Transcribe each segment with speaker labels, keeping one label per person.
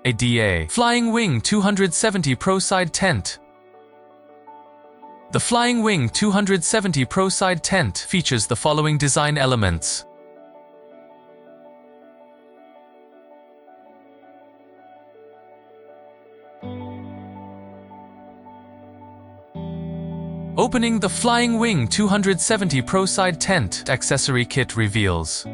Speaker 1: ADA Flying Wing 270 Pro Side Tent. The Flying Wing 270 Pro Side Tent features the following design elements. Opening the Flying Wing 270 Pro Side Tent accessory kit reveals.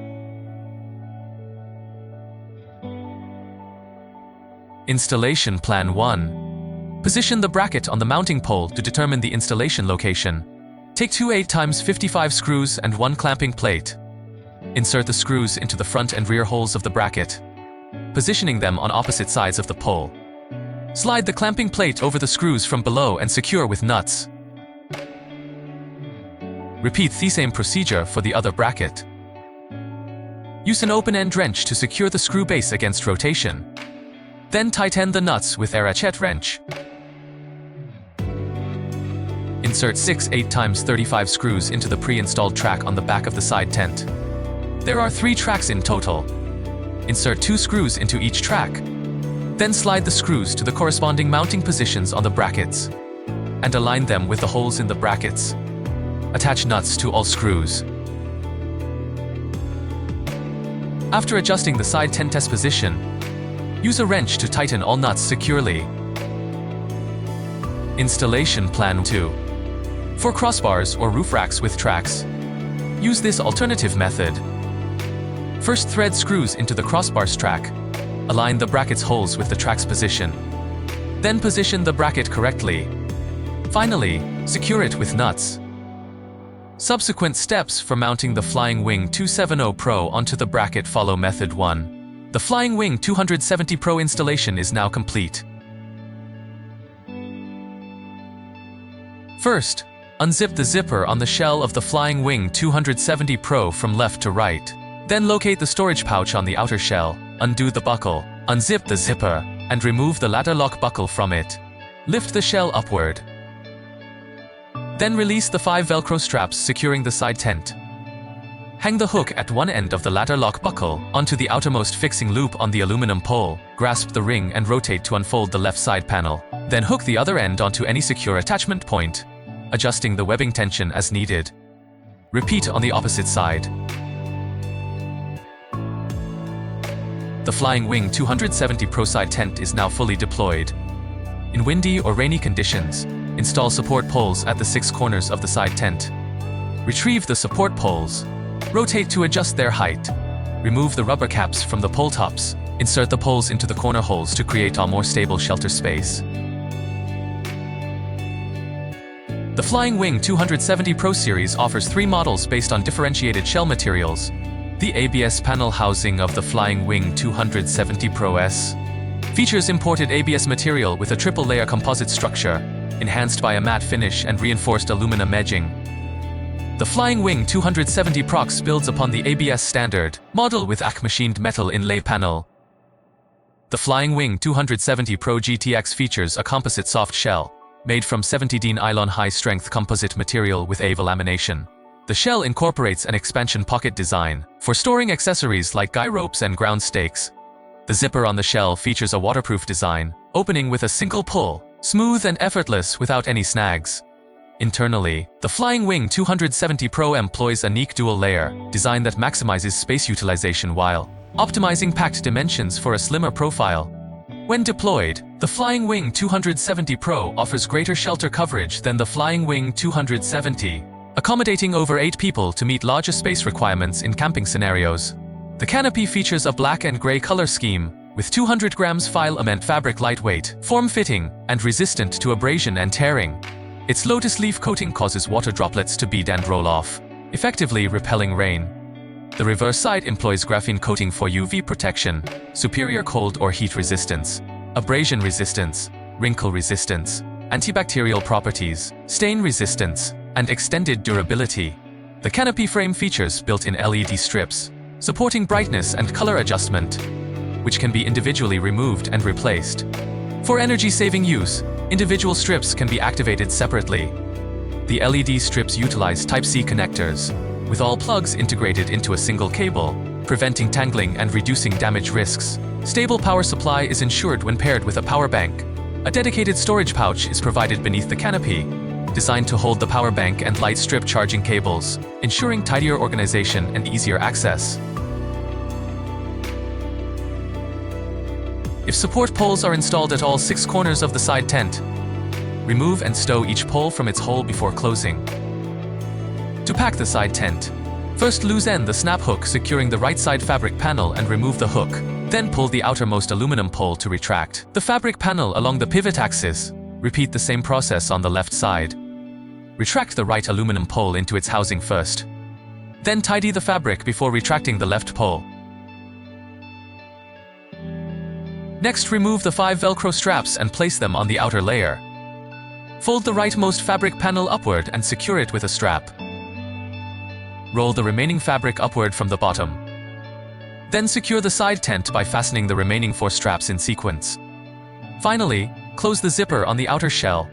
Speaker 1: Installation Plan 1. Position the bracket on the mounting pole to determine the installation location. Take two 8x55 screws and one clamping plate. Insert the screws into the front and rear holes of the bracket, positioning them on opposite sides of the pole. Slide the clamping plate over the screws from below and secure with nuts. Repeat the same procedure for the other bracket. Use an open-end wrench to secure the screw base against rotation. Then tighten the nuts with a ratchet wrench. Insert 6 8x35 screws into the pre-installed track on the back of the side tent. There are 3 tracks in total. Insert 2 screws into each track. Then slide the screws to the corresponding mounting positions on the brackets and align them with the holes in the brackets. Attach nuts to all screws. After adjusting the side tent test position, use a wrench to tighten all nuts securely. Installation Plan 2. For crossbars or roof racks with tracks, use this alternative method. First, thread screws into the crossbars track. Align the bracket's holes with the track's position. Then position the bracket correctly. Finally, secure it with nuts. Subsequent steps for mounting the Flying Wing 270 Pro onto the bracket follow Method 1. The Flying Wing 270 Pro installation is now complete. First, unzip the zipper on the shell of the Flying Wing 270 Pro from left to right. Then locate the storage pouch on the outer shell, undo the buckle, unzip the zipper, and remove the ladder lock buckle from it. Lift the shell upward. Then release the 5 Velcro straps securing the side tent. Hang the hook at one end of the ladder lock buckle onto the outermost fixing loop on the aluminum pole, grasp the ring and rotate to unfold the left side panel. Then hook the other end onto any secure attachment point, adjusting the webbing tension as needed. Repeat on the opposite side. The Flying Wing 270 Pro Side Tent is now fully deployed. In windy or rainy conditions, install support poles at the 6 corners of the side tent. Retrieve the support poles. Rotate to adjust their height. Remove the rubber caps from the pole tops. Insert the poles into the corner holes to create a more stable shelter space. The Flying Wing 270 Pro Series offers 3 models based on differentiated shell materials. The ABS panel housing of the Flying Wing 270 Pro S features imported ABS material with a triple-layer composite structure, enhanced by a matte finish and reinforced aluminum edging. The Flying Wing 270 Prox builds upon the ABS standard model with ACK machined metal inlay panel. The Flying Wing 270 Pro GTX features a composite soft shell, made from 70D nylon high-strength composite material with AVA lamination. The shell incorporates an expansion pocket design for storing accessories like guy ropes and ground stakes. The zipper on the shell features a waterproof design, opening with a single pull, smooth and effortless without any snags. Internally, the Flying Wing 270 Pro employs a unique dual-layer design that maximizes space utilization while optimizing packed dimensions for a slimmer profile. When deployed, the Flying Wing 270 Pro offers greater shelter coverage than the Flying Wing 270, accommodating over 8 people to meet larger space requirements in camping scenarios. The canopy features a black and gray color scheme, with 200 grams filament fabric lightweight, form-fitting, and resistant to abrasion and tearing. Its lotus leaf coating causes water droplets to bead and roll off, effectively repelling rain. The reverse side employs graphene coating for UV protection, superior cold or heat resistance, abrasion resistance, wrinkle resistance, antibacterial properties, stain resistance, and extended durability. The canopy frame features built-in LED strips, supporting brightness and color adjustment, which can be individually removed and replaced. For energy-saving use, individual strips can be activated separately. The LED strips utilize Type-C connectors, with all plugs integrated into a single cable, preventing tangling and reducing damage risks. Stable power supply is ensured when paired with a power bank. A dedicated storage pouch is provided beneath the canopy, designed to hold the power bank and light strip charging cables, ensuring tidier organization and easier access. If support poles are installed at all 6 corners of the side tent, remove and stow each pole from its hole before closing. To pack the side tent, first loosen the snap hook securing the right side fabric panel and remove the hook. Then pull the outermost aluminum pole to retract the fabric panel along the pivot axis. Repeat the same process on the left side. Retract the right aluminum pole into its housing first. Then tidy the fabric before retracting the left pole. Next, remove the 5 Velcro straps and place them on the outer layer. Fold the rightmost fabric panel upward and secure it with a strap. Roll the remaining fabric upward from the bottom. Then secure the side tent by fastening the remaining 4 straps in sequence. Finally, close the zipper on the outer shell.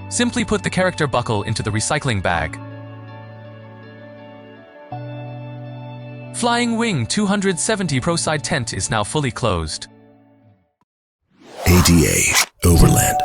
Speaker 1: Simply put the character buckle into the recycling bag. Flying Wing 270 Pro side tent is now fully closed.
Speaker 2: ADA Overland.